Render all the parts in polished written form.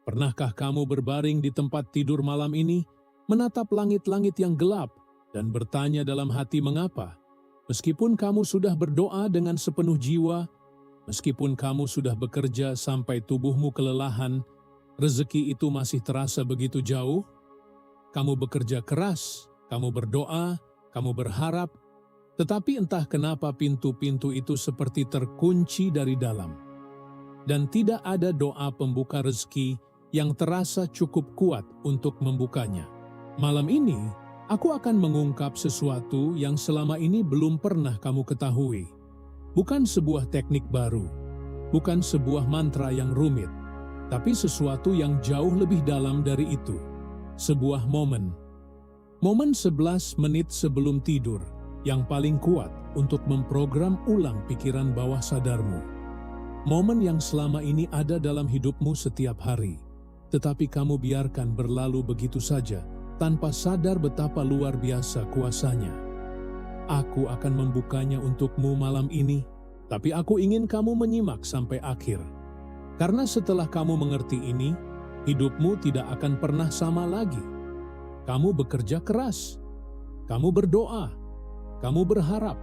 Pernahkah kamu berbaring di tempat tidur malam ini, menatap langit-langit yang gelap, dan bertanya dalam hati mengapa? Meskipun kamu sudah berdoa dengan sepenuh jiwa, meskipun kamu sudah bekerja sampai tubuhmu kelelahan, rezeki itu masih terasa begitu jauh? Kamu bekerja keras, kamu berdoa, kamu berharap, tetapi entah kenapa pintu-pintu itu seperti terkunci dari dalam. Dan tidak ada doa pembuka rezeki yang terasa cukup kuat untuk membukanya. Malam ini, aku akan mengungkap sesuatu yang selama ini belum pernah kamu ketahui. Bukan sebuah teknik baru, bukan sebuah mantra yang rumit, tapi sesuatu yang jauh lebih dalam dari itu. Sebuah momen. Momen 11 menit sebelum tidur yang paling kuat untuk memprogram ulang pikiran bawah sadarmu. Momen yang selama ini ada dalam hidupmu setiap hari, tetapi kamu biarkan berlalu begitu saja, tanpa sadar betapa luar biasa kuasanya. Aku akan membukanya untukmu malam ini, tapi aku ingin kamu menyimak sampai akhir. Karena setelah kamu mengerti ini, hidupmu tidak akan pernah sama lagi. Kamu bekerja keras, kamu berdoa, kamu berharap,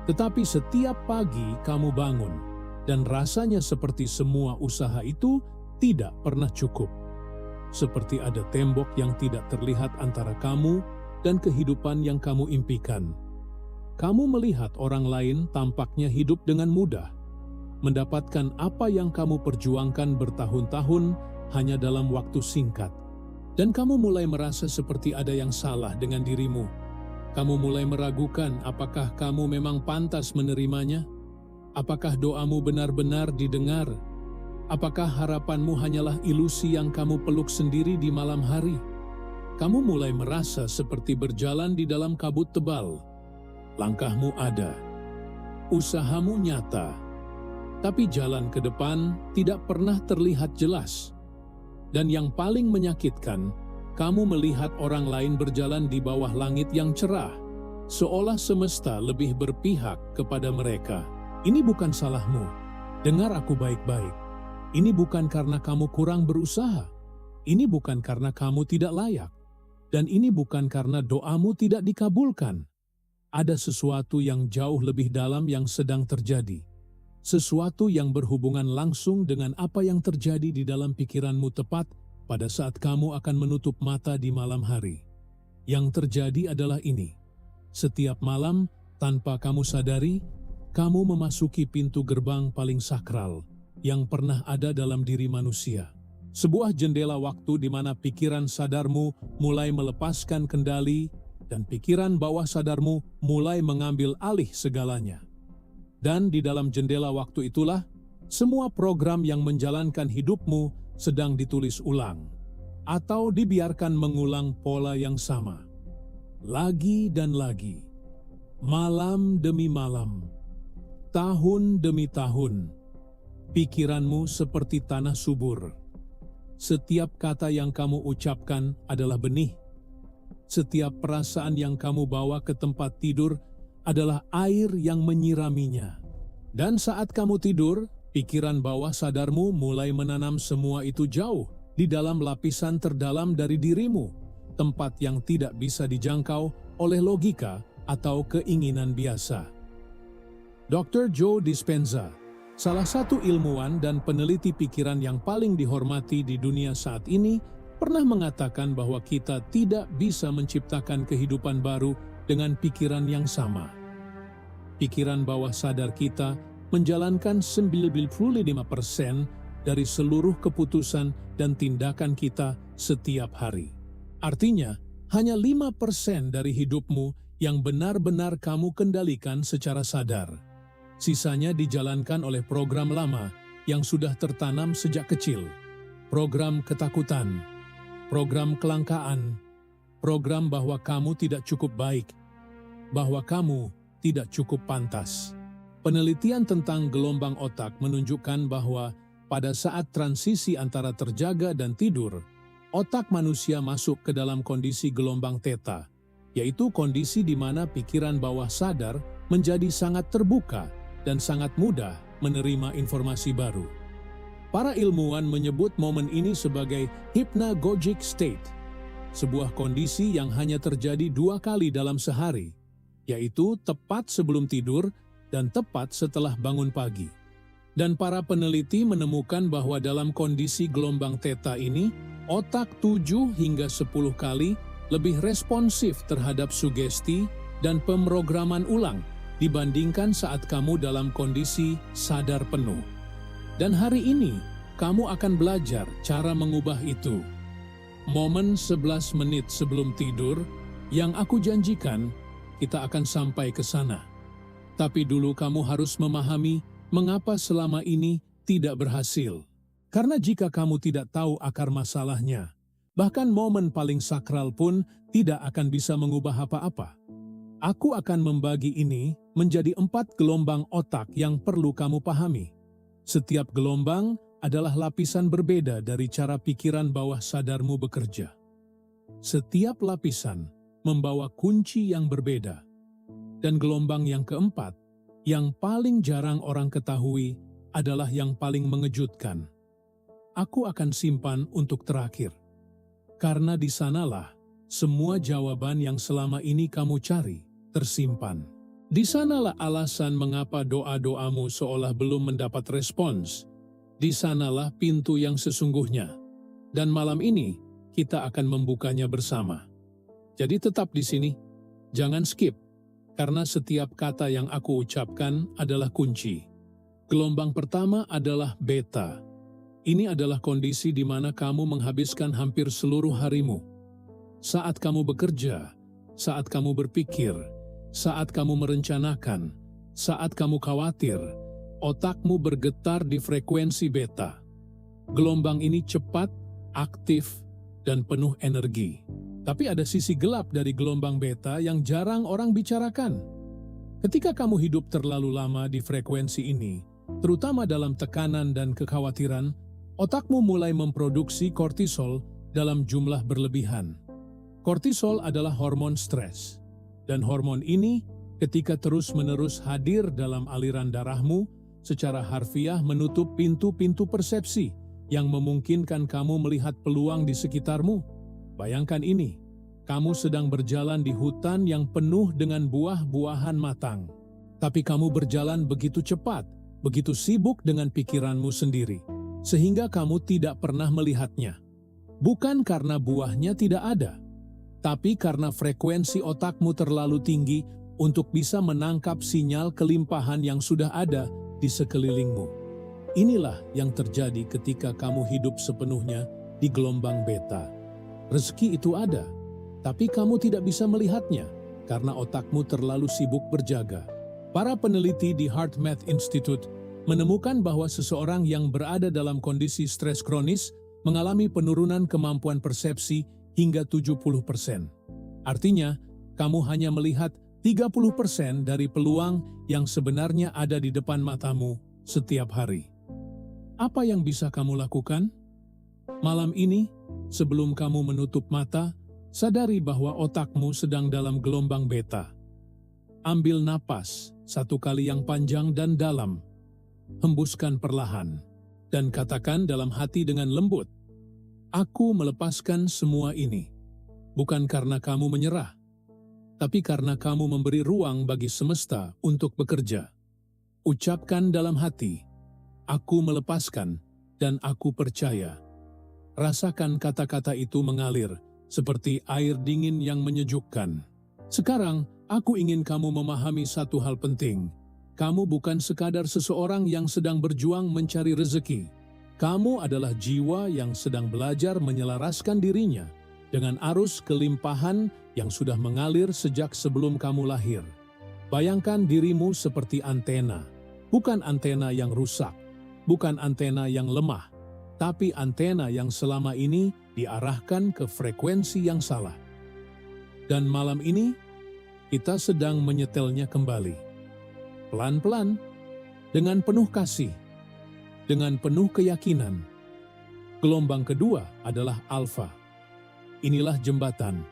tetapi setiap pagi kamu bangun, dan rasanya seperti semua usaha itu tidak pernah cukup. Seperti ada tembok yang tidak terlihat antara kamu dan kehidupan yang kamu impikan. Kamu melihat orang lain tampaknya hidup dengan mudah, mendapatkan apa yang kamu perjuangkan bertahun-tahun hanya dalam waktu singkat. Dan kamu mulai merasa seperti ada yang salah dengan dirimu. Kamu mulai meragukan apakah kamu memang pantas menerimanya? Apakah doamu benar-benar didengar? Apakah harapanmu hanyalah ilusi yang kamu peluk sendiri di malam hari? Kamu mulai merasa seperti berjalan di dalam kabut tebal. Langkahmu ada, usahamu nyata, tapi jalan ke depan tidak pernah terlihat jelas. Dan yang paling menyakitkan, kamu melihat orang lain berjalan di bawah langit yang cerah, seolah semesta lebih berpihak kepada mereka. Ini bukan salahmu. Dengar aku baik-baik. Ini bukan karena kamu kurang berusaha. Ini bukan karena kamu tidak layak. Dan ini bukan karena doamu tidak dikabulkan. Ada sesuatu yang jauh lebih dalam yang sedang terjadi. Sesuatu yang berhubungan langsung dengan apa yang terjadi di dalam pikiranmu tepat pada saat kamu akan menutup mata di malam hari. Yang terjadi adalah ini. Setiap malam, tanpa kamu sadari, kamu memasuki pintu gerbang paling sakral yang pernah ada dalam diri manusia. Sebuah jendela waktu di mana pikiran sadarmu mulai melepaskan kendali dan pikiran bawah sadarmu mulai mengambil alih segalanya. Dan di dalam jendela waktu itulah, semua program yang menjalankan hidupmu sedang ditulis ulang, atau dibiarkan mengulang pola yang sama. Lagi dan lagi, malam demi malam, tahun demi tahun, pikiranmu seperti tanah subur. Setiap kata yang kamu ucapkan adalah benih. Setiap perasaan yang kamu bawa ke tempat tidur adalah air yang menyiraminya. Dan saat kamu tidur, pikiran bawah sadarmu mulai menanam semua itu jauh di dalam lapisan terdalam dari dirimu, tempat yang tidak bisa dijangkau oleh logika atau keinginan biasa. Dr. Joe Dispenza, salah satu ilmuwan dan peneliti pikiran yang paling dihormati di dunia saat ini, pernah mengatakan bahwa kita tidak bisa menciptakan kehidupan baru dengan pikiran yang sama. Pikiran bawah sadar kita menjalankan 95% dari seluruh keputusan dan tindakan kita setiap hari. Artinya, hanya 5% dari hidupmu yang benar-benar kamu kendalikan secara sadar. Sisanya dijalankan oleh program lama yang sudah tertanam sejak kecil. Program ketakutan, program kelangkaan, program bahwa kamu tidak cukup baik, bahwa kamu tidak cukup pantas. Penelitian tentang gelombang otak menunjukkan bahwa pada saat transisi antara terjaga dan tidur, otak manusia masuk ke dalam kondisi gelombang theta, yaitu kondisi di mana pikiran bawah sadar menjadi sangat terbuka dan sangat mudah menerima informasi baru. Para ilmuwan menyebut momen ini sebagai hypnagogic state, sebuah kondisi yang hanya terjadi 2 kali dalam sehari, yaitu tepat sebelum tidur dan tepat setelah bangun pagi. Dan para peneliti menemukan bahwa dalam kondisi gelombang theta ini, otak 7 hingga 10 kali lebih responsif terhadap sugesti dan pemrograman ulang dibandingkan saat kamu dalam kondisi sadar penuh. Dan hari ini, kamu akan belajar cara mengubah itu. Momen 11 menit sebelum tidur yang aku janjikan, kita akan sampai ke sana. Tapi dulu kamu harus memahami mengapa selama ini tidak berhasil. Karena jika kamu tidak tahu akar masalahnya, bahkan momen paling sakral pun tidak akan bisa mengubah apa-apa. Aku akan membagi ini menjadi 4 gelombang otak yang perlu kamu pahami. Setiap gelombang adalah lapisan berbeda dari cara pikiran bawah sadarmu bekerja. Setiap lapisan membawa kunci yang berbeda. Dan gelombang yang keempat, yang paling jarang orang ketahui, adalah yang paling mengejutkan. Aku akan simpan untuk terakhir. Karena di sanalah semua jawaban yang selama ini kamu cari tersimpan. Di sanalah alasan mengapa doa-doamu seolah belum mendapat respons. Di sanalah pintu yang sesungguhnya. Dan malam ini, kita akan membukanya bersama. Jadi tetap di sini, jangan skip, karena setiap kata yang aku ucapkan adalah kunci. Gelombang pertama adalah beta. Ini adalah kondisi di mana kamu menghabiskan hampir seluruh harimu. Saat kamu bekerja, saat kamu berpikir, saat kamu merencanakan, saat kamu khawatir, otakmu bergetar di frekuensi beta. Gelombang ini cepat, aktif, dan penuh energi. Tapi ada sisi gelap dari gelombang beta yang jarang orang bicarakan. Ketika kamu hidup terlalu lama di frekuensi ini, terutama dalam tekanan dan kekhawatiran, otakmu mulai memproduksi kortisol dalam jumlah berlebihan. Kortisol adalah hormon stres. Dan hormon ini ketika terus-menerus hadir dalam aliran darahmu, secara harfiah menutup pintu-pintu persepsi yang memungkinkan kamu melihat peluang di sekitarmu. Bayangkan ini, kamu sedang berjalan di hutan yang penuh dengan buah-buahan matang. Tapi kamu berjalan begitu cepat, begitu sibuk dengan pikiranmu sendiri, sehingga kamu tidak pernah melihatnya. Bukan karena buahnya tidak ada, tapi karena frekuensi otakmu terlalu tinggi untuk bisa menangkap sinyal kelimpahan yang sudah ada di sekelilingmu. Inilah yang terjadi ketika kamu hidup sepenuhnya di gelombang beta. Rezeki itu ada, tapi kamu tidak bisa melihatnya karena otakmu terlalu sibuk berjaga. Para peneliti di HeartMath Institute menemukan bahwa seseorang yang berada dalam kondisi stres kronis mengalami penurunan kemampuan persepsi hingga 70%. Artinya, kamu hanya melihat 30% dari peluang yang sebenarnya ada di depan matamu setiap hari. Apa yang bisa kamu lakukan? Malam ini, sebelum kamu menutup mata, sadari bahwa otakmu sedang dalam gelombang beta. Ambil napas 1 kali yang panjang dan dalam. Hembuskan perlahan, dan katakan dalam hati dengan lembut, "Aku melepaskan semua ini, bukan karena kamu menyerah, tapi karena kamu memberi ruang bagi semesta untuk bekerja." Ucapkan dalam hati, "Aku melepaskan dan aku percaya." Rasakan kata-kata itu mengalir seperti air dingin yang menyejukkan. Sekarang, aku ingin kamu memahami satu hal penting. Kamu bukan sekadar seseorang yang sedang berjuang mencari rezeki. Kamu adalah jiwa yang sedang belajar menyelaraskan dirinya dengan arus kelimpahan yang sudah mengalir sejak sebelum kamu lahir. Bayangkan dirimu seperti antena, bukan antena yang rusak, bukan antena yang lemah, tapi antena yang selama ini diarahkan ke frekuensi yang salah. Dan malam ini, kita sedang menyetelnya kembali. Pelan-pelan, dengan penuh kasih, dengan penuh keyakinan. Gelombang kedua adalah alfa. Inilah jembatan.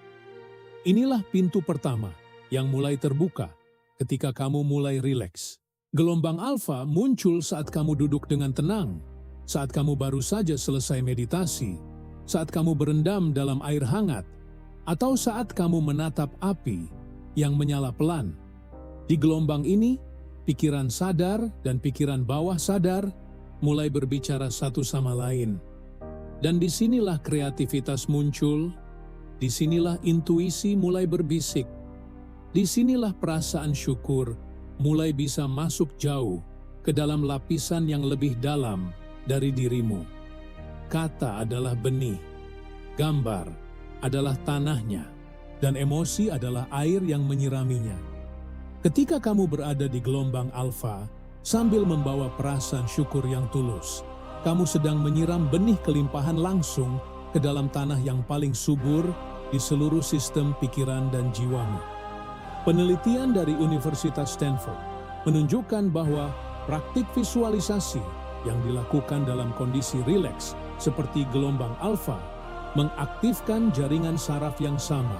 Inilah pintu pertama yang mulai terbuka ketika kamu mulai rileks. Gelombang alfa muncul saat kamu duduk dengan tenang, saat kamu baru saja selesai meditasi, saat kamu berendam dalam air hangat, atau saat kamu menatap api yang menyala pelan. Di gelombang ini, pikiran sadar dan pikiran bawah sadar mulai berbicara satu sama lain. Dan disinilah kreativitas muncul, disinilah intuisi mulai berbisik, disinilah perasaan syukur mulai bisa masuk jauh ke dalam lapisan yang lebih dalam dari dirimu. Kata adalah benih, gambar adalah tanahnya, dan emosi adalah air yang menyiraminya. Ketika kamu berada di gelombang alfa, sambil membawa perasaan syukur yang tulus, kamu sedang menyiram benih kelimpahan langsung ke dalam tanah yang paling subur di seluruh sistem pikiran dan jiwamu. Penelitian dari Universitas Stanford menunjukkan bahwa praktik visualisasi yang dilakukan dalam kondisi rileks seperti gelombang alfa mengaktifkan jaringan saraf yang sama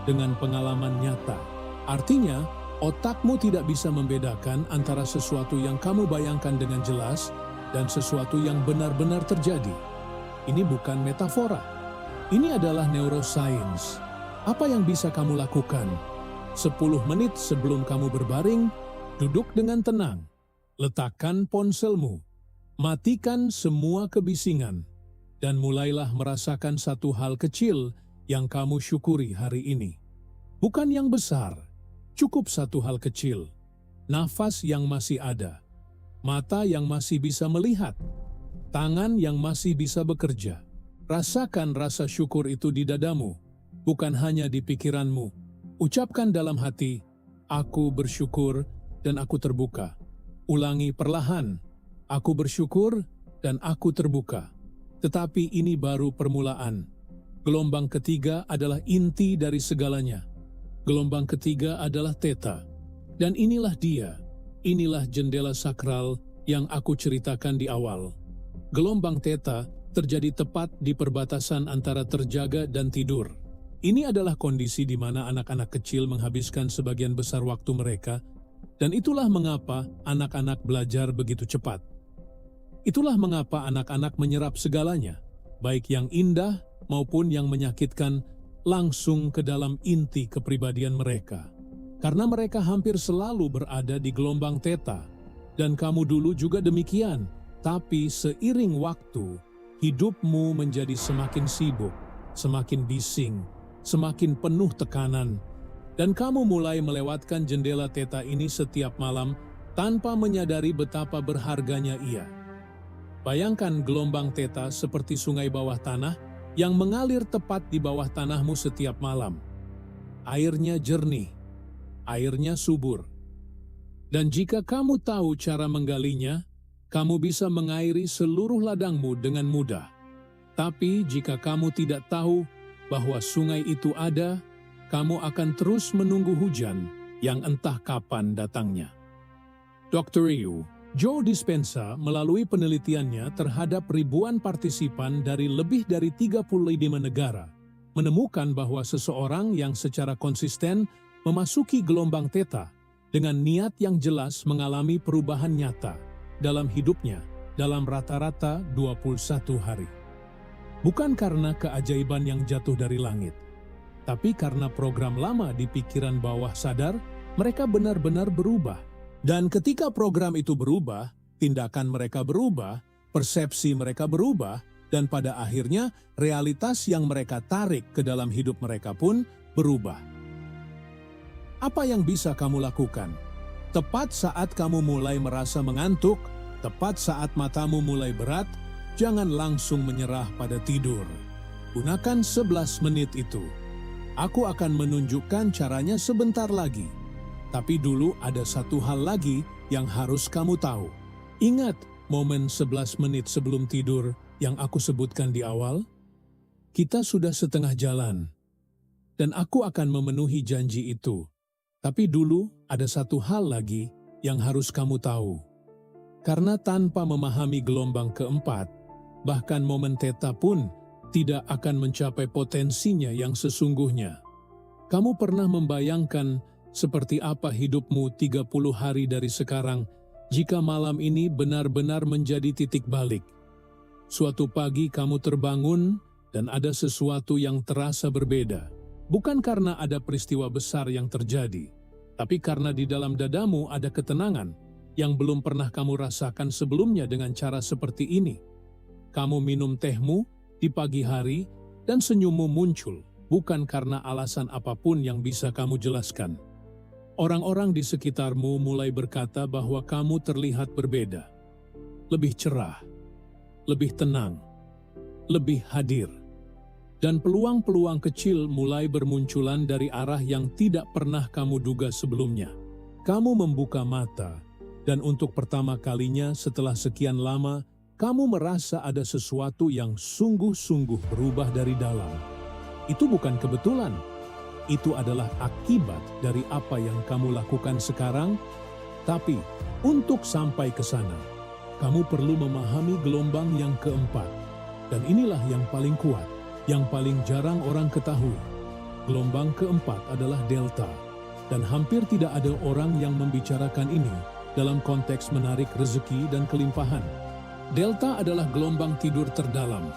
dengan pengalaman nyata. Artinya, otakmu tidak bisa membedakan antara sesuatu yang kamu bayangkan dengan jelas dan sesuatu yang benar-benar terjadi. Ini bukan metafora. Ini adalah neuroscience. Apa yang bisa kamu lakukan? 10 menit sebelum kamu berbaring, duduk dengan tenang. Letakkan ponselmu. Matikan semua kebisingan. Dan mulailah merasakan satu hal kecil yang kamu syukuri hari ini. Bukan yang besar. Cukup satu hal kecil. Nafas yang masih ada. Mata yang masih bisa melihat. Tangan yang masih bisa bekerja. Rasakan rasa syukur itu di dadamu, bukan hanya di pikiranmu. Ucapkan dalam hati, aku bersyukur dan aku terbuka. Ulangi perlahan, aku bersyukur dan aku terbuka. Tetapi ini baru permulaan. Gelombang ketiga adalah inti dari segalanya. Gelombang ketiga adalah theta. Dan inilah dia, inilah jendela sakral yang aku ceritakan di awal. Gelombang theta terjadi tepat di perbatasan antara terjaga dan tidur. Ini adalah kondisi di mana anak-anak kecil menghabiskan sebagian besar waktu mereka, dan itulah mengapa anak-anak belajar begitu cepat. Itulah mengapa anak-anak menyerap segalanya, baik yang indah maupun yang menyakitkan, langsung ke dalam inti kepribadian mereka. Karena mereka hampir selalu berada di gelombang theta, dan kamu dulu juga demikian. Tapi seiring waktu, hidupmu menjadi semakin sibuk, semakin bising, semakin penuh tekanan, dan kamu mulai melewatkan jendela theta ini setiap malam tanpa menyadari betapa berharganya ia. Bayangkan gelombang theta seperti sungai bawah tanah yang mengalir tepat di bawah tanahmu setiap malam. Airnya jernih, airnya subur. Dan jika kamu tahu cara menggalinya, kamu bisa mengairi seluruh ladangmu dengan mudah. Tapi jika kamu tidak tahu bahwa sungai itu ada, kamu akan terus menunggu hujan yang entah kapan datangnya. Dr. Joe Dispenza melalui penelitiannya terhadap ribuan partisipan dari lebih dari 35 negara, menemukan bahwa seseorang yang secara konsisten memasuki gelombang theta dengan niat yang jelas mengalami perubahan nyata dalam hidupnya dalam rata-rata 21 hari. Bukan karena keajaiban yang jatuh dari langit, tapi karena program lama di pikiran bawah sadar, mereka benar-benar berubah. Dan ketika program itu berubah, tindakan mereka berubah, persepsi mereka berubah, dan pada akhirnya realitas yang mereka tarik ke dalam hidup mereka pun berubah. Apa yang bisa kamu lakukan? Tepat saat kamu mulai merasa mengantuk, tepat saat matamu mulai berat, jangan langsung menyerah pada tidur. Gunakan 11 menit itu. Aku akan menunjukkan caranya sebentar lagi. Tapi dulu ada satu hal lagi yang harus kamu tahu. Ingat momen 11 menit sebelum tidur yang aku sebutkan di awal? Kita sudah setengah jalan. Dan aku akan memenuhi janji itu. Tapi dulu ada satu hal lagi yang harus kamu tahu. Karena tanpa memahami gelombang keempat, bahkan momen theta pun tidak akan mencapai potensinya yang sesungguhnya. Kamu pernah membayangkan seperti apa hidupmu 30 hari dari sekarang jika malam ini benar-benar menjadi titik balik? Suatu pagi kamu terbangun dan ada sesuatu yang terasa berbeda. Bukan karena ada peristiwa besar yang terjadi, tapi karena di dalam dadamu ada ketenangan yang belum pernah kamu rasakan sebelumnya dengan cara seperti ini. Kamu minum tehmu di pagi hari dan senyummu muncul, bukan karena alasan apapun yang bisa kamu jelaskan. Orang-orang di sekitarmu mulai berkata bahwa kamu terlihat berbeda, lebih cerah, lebih tenang, lebih hadir. Dan peluang-peluang kecil mulai bermunculan dari arah yang tidak pernah kamu duga sebelumnya. Kamu membuka mata, dan untuk pertama kalinya setelah sekian lama, kamu merasa ada sesuatu yang sungguh-sungguh berubah dari dalam. Itu bukan kebetulan. Itu adalah akibat dari apa yang kamu lakukan sekarang. Tapi, untuk sampai ke sana, kamu perlu memahami gelombang yang keempat. Dan inilah yang paling kuat, yang paling jarang orang ketahui. Gelombang keempat adalah delta, dan hampir tidak ada orang yang membicarakan ini dalam konteks menarik rezeki dan kelimpahan. Delta adalah gelombang tidur terdalam,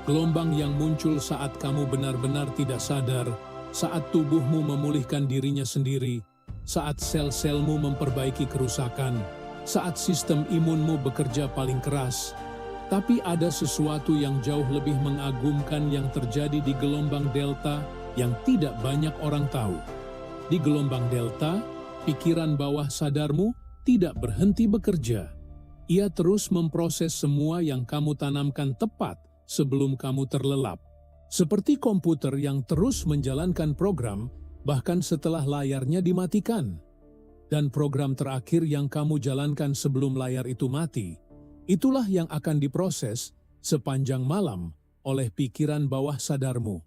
gelombang yang muncul saat kamu benar-benar tidak sadar, saat tubuhmu memulihkan dirinya sendiri, saat sel-selmu memperbaiki kerusakan, saat sistem imunmu bekerja paling keras. Tapi ada sesuatu yang jauh lebih mengagumkan yang terjadi di gelombang delta yang tidak banyak orang tahu. Di gelombang delta, pikiran bawah sadarmu tidak berhenti bekerja. Ia terus memproses semua yang kamu tanamkan tepat sebelum kamu terlelap. Seperti komputer yang terus menjalankan program bahkan setelah layarnya dimatikan. Dan program terakhir yang kamu jalankan sebelum layar itu mati, itulah yang akan diproses sepanjang malam oleh pikiran bawah sadarmu.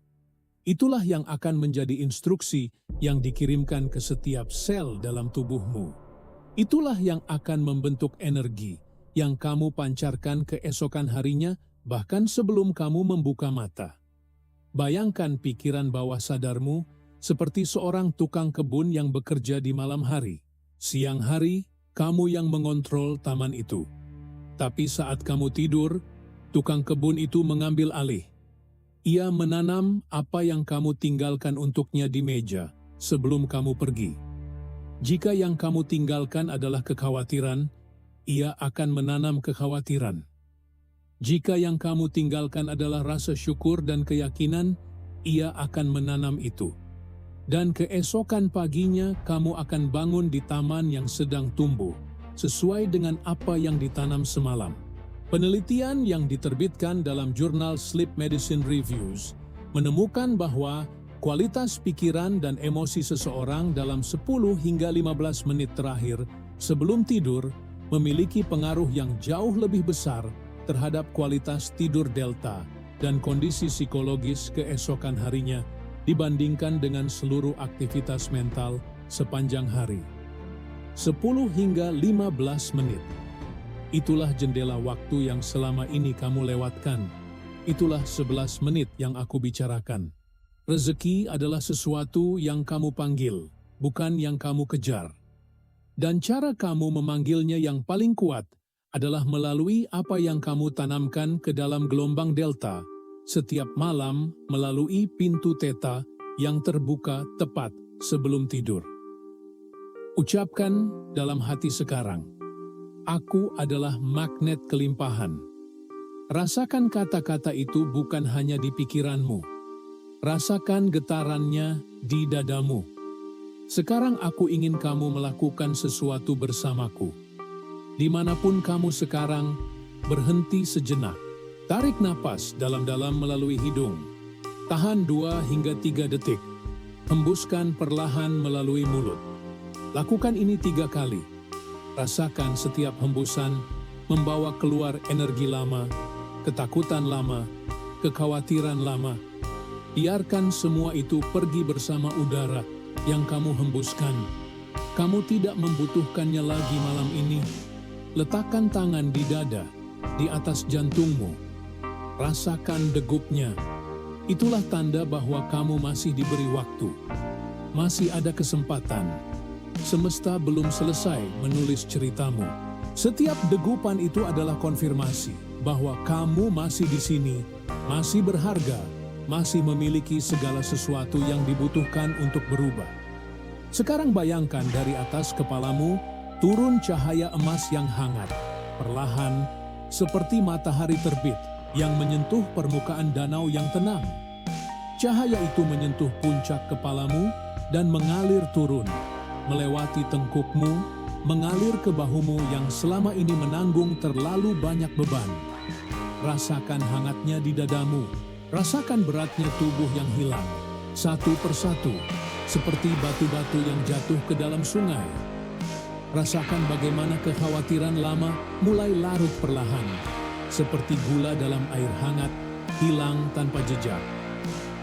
Itulah yang akan menjadi instruksi yang dikirimkan ke setiap sel dalam tubuhmu. Itulah yang akan membentuk energi yang kamu pancarkan keesokan harinya bahkan sebelum kamu membuka mata. Bayangkan pikiran bawah sadarmu seperti seorang tukang kebun yang bekerja di malam hari. Siang hari, kamu yang mengontrol taman itu. Tapi saat kamu tidur, tukang kebun itu mengambil alih. Ia menanam apa yang kamu tinggalkan untuknya di meja sebelum kamu pergi. Jika yang kamu tinggalkan adalah kekhawatiran, ia akan menanam kekhawatiran. Jika yang kamu tinggalkan adalah rasa syukur dan keyakinan, ia akan menanam itu. Dan keesokan paginya kamu akan bangun di taman yang sedang tumbuh, sesuai dengan apa yang ditanam semalam. Penelitian yang diterbitkan dalam jurnal Sleep Medicine Reviews menemukan bahwa kualitas pikiran dan emosi seseorang dalam 10 hingga 15 menit terakhir sebelum tidur memiliki pengaruh yang jauh lebih besar terhadap kualitas tidur delta dan kondisi psikologis keesokan harinya dibandingkan dengan seluruh aktivitas mental sepanjang hari. 10 hingga 15 menit. Itulah jendela waktu yang selama ini kamu lewatkan. Itulah 11 menit yang aku bicarakan. Rezeki adalah sesuatu yang kamu panggil, bukan yang kamu kejar. Dan cara kamu memanggilnya yang paling kuat adalah melalui apa yang kamu tanamkan ke dalam gelombang delta setiap malam melalui pintu theta yang terbuka tepat sebelum tidur. Ucapkan dalam hati sekarang, aku adalah magnet kelimpahan. Rasakan kata-kata itu bukan hanya di pikiranmu. Rasakan getarannya di dadamu. Sekarang aku ingin kamu melakukan sesuatu bersamaku. Dimanapun kamu sekarang, berhenti sejenak. Tarik napas dalam-dalam melalui hidung. Tahan 2 hingga 3 detik. Hembuskan perlahan melalui mulut. Lakukan ini 3 kali. Rasakan setiap hembusan membawa keluar energi lama, ketakutan lama, kekhawatiran lama. Biarkan semua itu pergi bersama udara yang kamu hembuskan. Kamu tidak membutuhkannya lagi malam ini. Letakkan tangan di dada, di atas jantungmu. Rasakan degupnya. Itulah tanda bahwa kamu masih diberi waktu. Masih ada kesempatan. Semesta belum selesai menulis ceritamu. Setiap degupan itu adalah konfirmasi. bahwa kamu masih di sini, masih berharga, masih memiliki segala sesuatu yang dibutuhkan untuk berubah. Sekarang bayangkan dari atas kepalamu turun cahaya emas yang hangat, perlahan seperti matahari terbit yang menyentuh permukaan danau yang tenang. Cahaya itu menyentuh puncak kepalamu dan mengalir turun, melewati tengkukmu, mengalir ke bahumu yang selama ini menanggung terlalu banyak beban. Rasakan hangatnya di dadamu, rasakan beratnya tubuh yang hilang, satu persatu, seperti batu-batu yang jatuh ke dalam sungai. Rasakan bagaimana kekhawatiran lama mulai larut perlahan, seperti gula dalam air hangat, hilang tanpa jejak.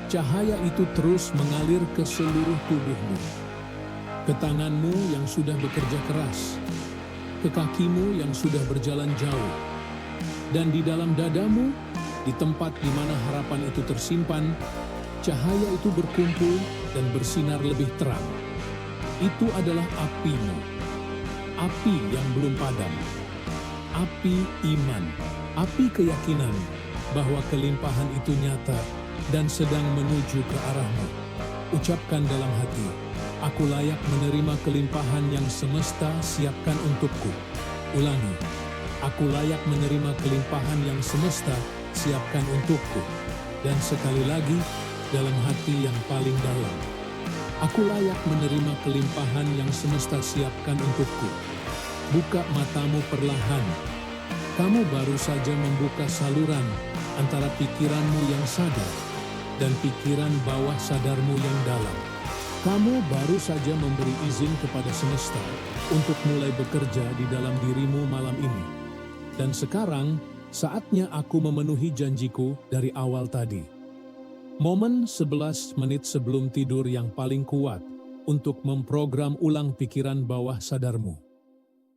Cahaya itu terus mengalir ke seluruh tubuhmu. Ke tanganmu yang sudah bekerja keras, ke kakimu yang sudah berjalan jauh, dan di dalam dadamu, di tempat di mana harapan itu tersimpan, cahaya itu berkumpul dan bersinar lebih terang. Itu adalah apimu, api yang belum padam, api iman, api keyakinan bahwa kelimpahan itu nyata dan sedang menuju ke arahmu. Ucapkan dalam hati, aku layak menerima kelimpahan yang semesta siapkan untukku. Ulangi, aku layak menerima kelimpahan yang semesta siapkan untukku. Dan sekali lagi, dalam hati yang paling dalam, aku layak menerima kelimpahan yang semesta siapkan untukku. Buka matamu perlahan. Kamu baru saja membuka saluran antara pikiranmu yang sadar dan pikiran bawah sadarmu yang dalam. Kamu baru saja memberi izin kepada semesta untuk mulai bekerja di dalam dirimu malam ini. Dan sekarang, saatnya aku memenuhi janjiku dari awal tadi. Momen 11 menit sebelum tidur yang paling kuat untuk memprogram ulang pikiran bawah sadarmu.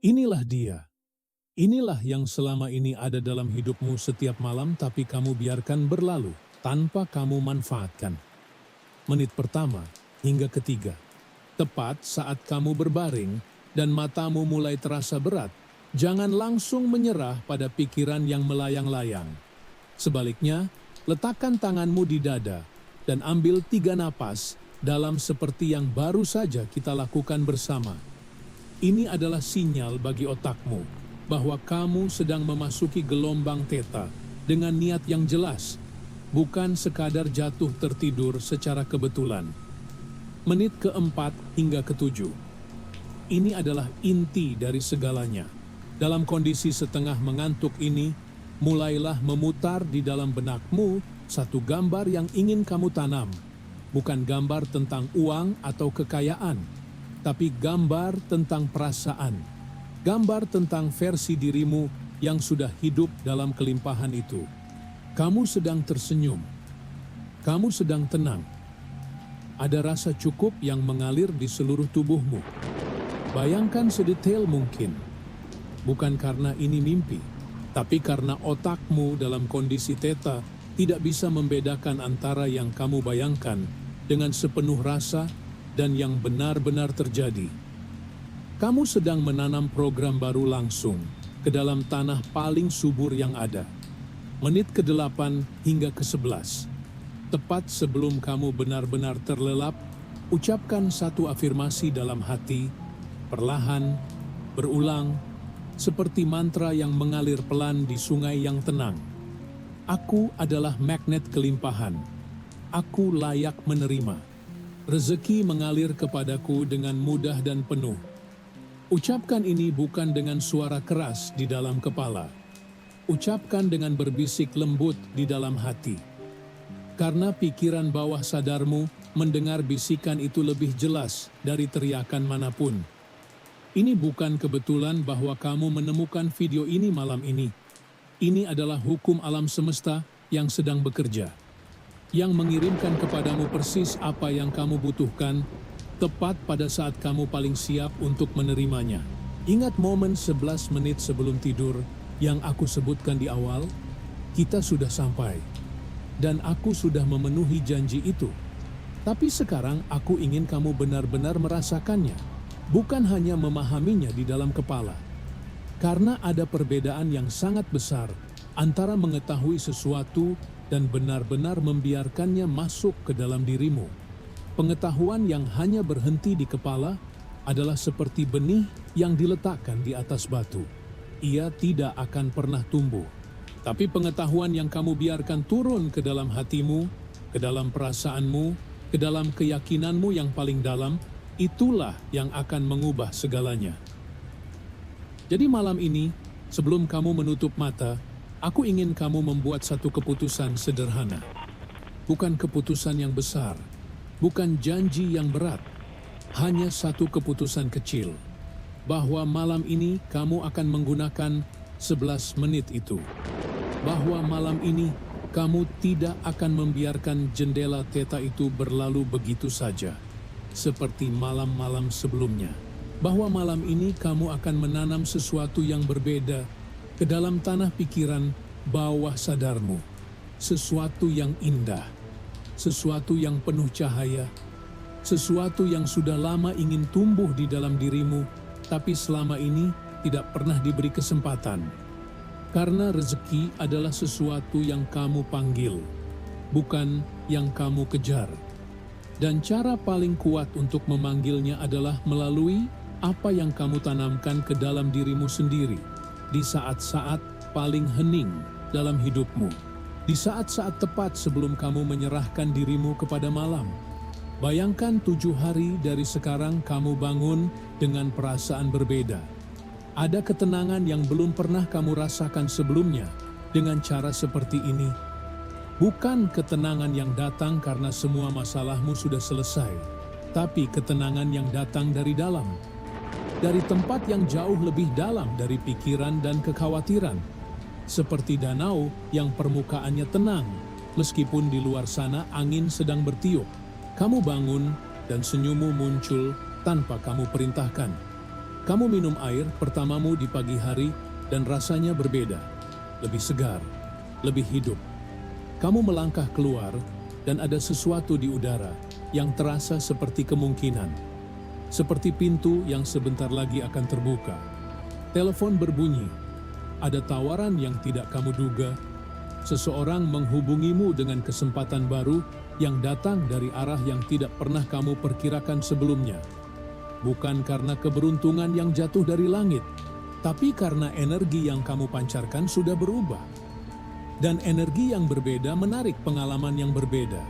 Inilah dia. Inilah yang selama ini ada dalam hidupmu setiap malam tapi kamu biarkan berlalu tanpa kamu manfaatkan. Menit pertama hingga ketiga, tepat saat kamu berbaring dan matamu mulai terasa berat, jangan langsung menyerah pada pikiran yang melayang-layang. Sebaliknya, letakkan tanganmu di dada dan ambil 3 napas dalam seperti yang baru saja kita lakukan bersama. Ini adalah sinyal bagi otakmu bahwa kamu sedang memasuki gelombang theta dengan niat yang jelas, bukan sekadar jatuh tertidur secara kebetulan. Menit keempat hingga ketujuh. Ini adalah inti dari segalanya. Dalam kondisi setengah mengantuk ini, mulailah memutar di dalam benakmu satu gambar yang ingin kamu tanam. Bukan gambar tentang uang atau kekayaan, tapi gambar tentang perasaan. Gambar tentang versi dirimu yang sudah hidup dalam kelimpahan itu. Kamu sedang tersenyum. Kamu sedang tenang. Ada rasa cukup yang mengalir di seluruh tubuhmu. Bayangkan sedetail mungkin. Bukan karena ini mimpi, tapi karena otakmu dalam kondisi theta tidak bisa membedakan antara yang kamu bayangkan dengan sepenuh rasa dan yang benar-benar terjadi. Kamu sedang menanam program baru langsung ke dalam tanah paling subur yang ada. Menit ke-8 hingga ke-11. Tepat sebelum kamu benar-benar terlelap, ucapkan satu afirmasi dalam hati, perlahan, berulang, seperti mantra yang mengalir pelan di sungai yang tenang. Aku adalah magnet kelimpahan. Aku layak menerima. Rezeki mengalir kepadaku dengan mudah dan penuh. Ucapkan ini bukan dengan suara keras di dalam kepala. Ucapkan dengan berbisik lembut di dalam hati. Karena pikiran bawah sadarmu mendengar bisikan itu lebih jelas dari teriakan manapun. Ini bukan kebetulan bahwa kamu menemukan video ini malam ini. Ini adalah hukum alam semesta yang sedang bekerja, yang mengirimkan kepadamu persis apa yang kamu butuhkan, tepat pada saat kamu paling siap untuk menerimanya. Ingat momen 11 menit sebelum tidur yang aku sebutkan di awal? Kita sudah sampai, dan aku sudah memenuhi janji itu. Tapi sekarang aku ingin kamu benar-benar merasakannya, bukan hanya memahaminya di dalam kepala. Karena ada perbedaan yang sangat besar antara mengetahui sesuatu dan benar-benar membiarkannya masuk ke dalam dirimu. Pengetahuan yang hanya berhenti di kepala adalah seperti benih yang diletakkan di atas batu. Ia tidak akan pernah tumbuh. Tapi pengetahuan yang kamu biarkan turun ke dalam hatimu, ke dalam perasaanmu, ke dalam keyakinanmu yang paling dalam, itulah yang akan mengubah segalanya. Jadi malam ini, sebelum kamu menutup mata, aku ingin kamu membuat satu keputusan sederhana. Bukan keputusan yang besar, bukan janji yang berat, hanya satu keputusan kecil, bahwa malam ini kamu akan menggunakan 11 menit itu. Bahwa malam ini kamu tidak akan membiarkan jendela teta itu berlalu begitu saja, seperti malam-malam sebelumnya. Bahwa malam ini kamu akan menanam sesuatu yang berbeda ke dalam tanah pikiran bawah sadarmu. Sesuatu yang indah, sesuatu yang penuh cahaya, sesuatu yang sudah lama ingin tumbuh di dalam dirimu, tapi selama ini tidak pernah diberi kesempatan. Karena rezeki adalah sesuatu yang kamu panggil, bukan yang kamu kejar. Dan cara paling kuat untuk memanggilnya adalah melalui apa yang kamu tanamkan ke dalam dirimu sendiri di saat-saat paling hening dalam hidupmu, di saat-saat tepat sebelum kamu menyerahkan dirimu kepada malam. Bayangkan 7 hari dari sekarang kamu bangun dengan perasaan berbeda. Ada ketenangan yang belum pernah kamu rasakan sebelumnya dengan cara seperti ini. Bukan ketenangan yang datang karena semua masalahmu sudah selesai, tapi ketenangan yang datang dari dalam. Dari tempat yang jauh lebih dalam dari pikiran dan kekhawatiran. Seperti danau yang permukaannya tenang, meskipun di luar sana angin sedang bertiup. Kamu bangun dan senyummu muncul tanpa kamu perintahkan. Kamu minum air pertamamu di pagi hari dan rasanya berbeda, lebih segar, lebih hidup. Kamu melangkah keluar dan ada sesuatu di udara yang terasa seperti kemungkinan. Seperti pintu yang sebentar lagi akan terbuka. Telepon berbunyi, ada tawaran yang tidak kamu duga. Seseorang menghubungimu dengan kesempatan baru yang datang dari arah yang tidak pernah kamu perkirakan sebelumnya. Bukan karena keberuntungan yang jatuh dari langit, tapi karena energi yang kamu pancarkan sudah berubah. Dan energi yang berbeda menarik pengalaman yang berbeda.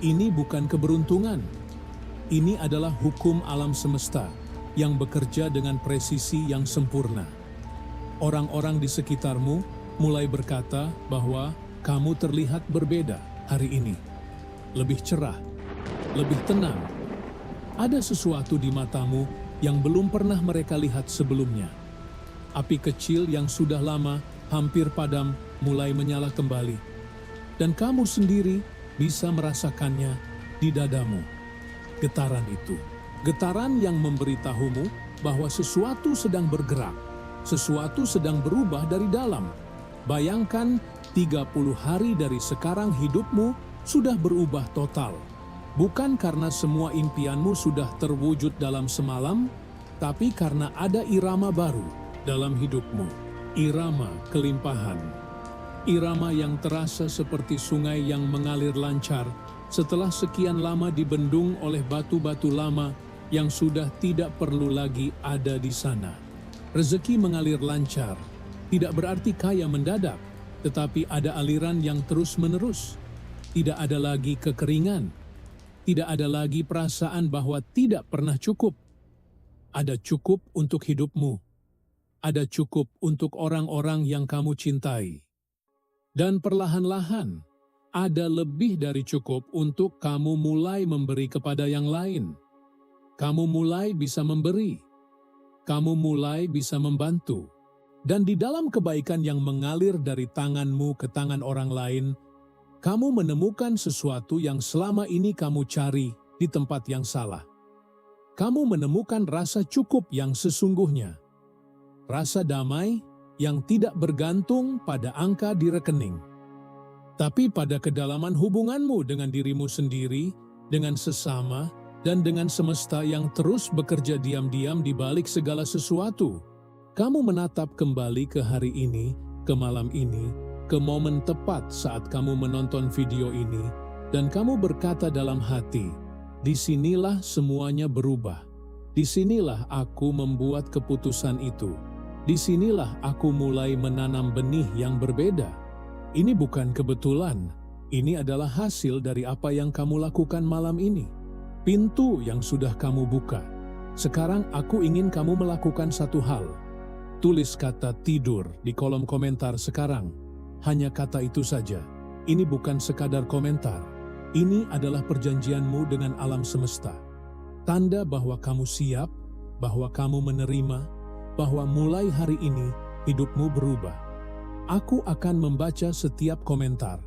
Ini bukan keberuntungan. Ini adalah hukum alam semesta yang bekerja dengan presisi yang sempurna. Orang-orang di sekitarmu mulai berkata bahwa kamu terlihat berbeda hari ini. Lebih cerah, lebih tenang. Ada sesuatu di matamu yang belum pernah mereka lihat sebelumnya. Api kecil yang sudah lama hampir padam mulai menyala kembali. Dan kamu sendiri bisa merasakannya di dadamu. Getaran itu. Getaran yang memberitahumu bahwa sesuatu sedang bergerak. Sesuatu sedang berubah dari dalam. Bayangkan 30 hari dari sekarang hidupmu sudah berubah total. Bukan karena semua impianmu sudah terwujud dalam semalam, tapi karena ada irama baru dalam hidupmu. Irama kelimpahan. Irama yang terasa seperti sungai yang mengalir lancar setelah sekian lama dibendung oleh batu-batu lama yang sudah tidak perlu lagi ada di sana. Rezeki mengalir lancar, tidak berarti kaya mendadak, tetapi ada aliran yang terus-menerus. Tidak ada lagi kekeringan. Tidak ada lagi perasaan bahwa tidak pernah cukup. Ada cukup untuk hidupmu. Ada cukup untuk orang-orang yang kamu cintai. Dan perlahan-lahan, ada lebih dari cukup untuk kamu mulai memberi kepada yang lain. Kamu mulai bisa memberi. Kamu mulai bisa membantu. Dan di dalam kebaikan yang mengalir dari tanganmu ke tangan orang lain, kamu menemukan sesuatu yang selama ini kamu cari di tempat yang salah. Kamu menemukan rasa cukup yang sesungguhnya. Rasa damai yang tidak bergantung pada angka di rekening. Tapi pada kedalaman hubunganmu dengan dirimu sendiri, dengan sesama, dan dengan semesta yang terus bekerja diam-diam di balik segala sesuatu. Kamu menatap kembali ke hari ini ke malam ini, ke momen tepat saat kamu menonton video ini, dan kamu berkata dalam hati, "Disinilah semuanya berubah. Disinilah aku membuat keputusan itu. Disinilah aku mulai menanam benih yang berbeda." Ini bukan kebetulan, ini adalah hasil dari apa yang kamu lakukan malam ini. Pintu yang sudah kamu buka. Sekarang aku ingin kamu melakukan satu hal. Tulis kata tidur di kolom komentar sekarang. Hanya kata itu saja. Ini bukan sekadar komentar. Ini adalah perjanjianmu dengan alam semesta. Tanda bahwa kamu siap, bahwa kamu menerima, bahwa mulai hari ini hidupmu berubah. Aku akan membaca setiap komentar.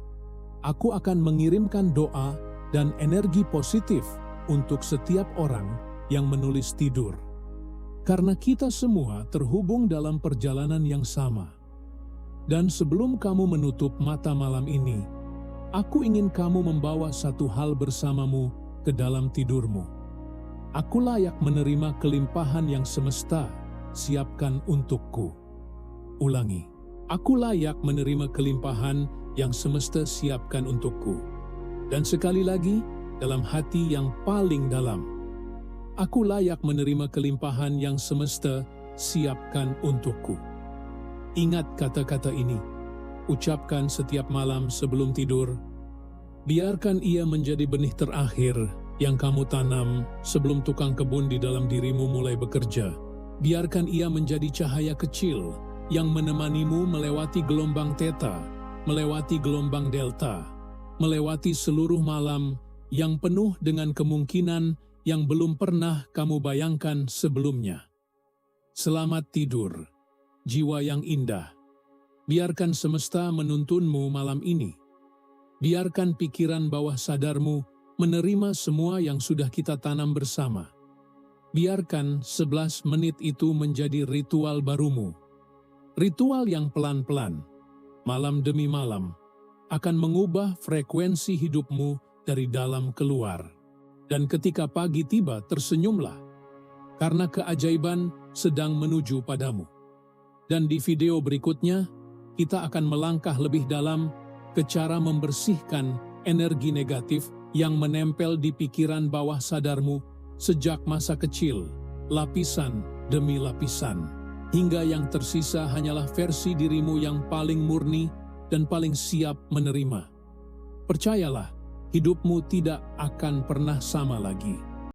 Aku akan mengirimkan doa dan energi positif untuk setiap orang yang menulis tidur. Karena kita semua terhubung dalam perjalanan yang sama. Dan sebelum kamu menutup mata malam ini, aku ingin kamu membawa satu hal bersamamu ke dalam tidurmu. Aku layak menerima kelimpahan yang semesta siapkan untukku. Ulangi, aku layak menerima kelimpahan yang semesta siapkan untukku. Dan sekali lagi, dalam hati yang paling dalam, aku layak menerima kelimpahan yang semesta siapkan untukku. Ingat kata-kata ini, ucapkan setiap malam sebelum tidur. Biarkan ia menjadi benih terakhir yang kamu tanam sebelum tukang kebun di dalam dirimu mulai bekerja. Biarkan ia menjadi cahaya kecil yang menemanimu melewati gelombang theta, melewati gelombang delta, melewati seluruh malam yang penuh dengan kemungkinan yang belum pernah kamu bayangkan sebelumnya. Selamat tidur, jiwa yang indah. Biarkan semesta menuntunmu malam ini. Biarkan pikiran bawah sadarmu menerima semua yang sudah kita tanam bersama. Biarkan 11 menit itu menjadi ritual barumu. Ritual yang pelan-pelan, malam demi malam, akan mengubah frekuensi hidupmu dari dalam keluar. Dan ketika pagi tiba, tersenyumlah, karena keajaiban sedang menuju padamu. Dan di video berikutnya, kita akan melangkah lebih dalam ke cara membersihkan energi negatif yang menempel di pikiran bawah sadarmu sejak masa kecil, lapisan demi lapisan, hingga yang tersisa hanyalah versi dirimu yang paling murni dan paling siap menerima. Percayalah, hidupmu tidak akan pernah sama lagi.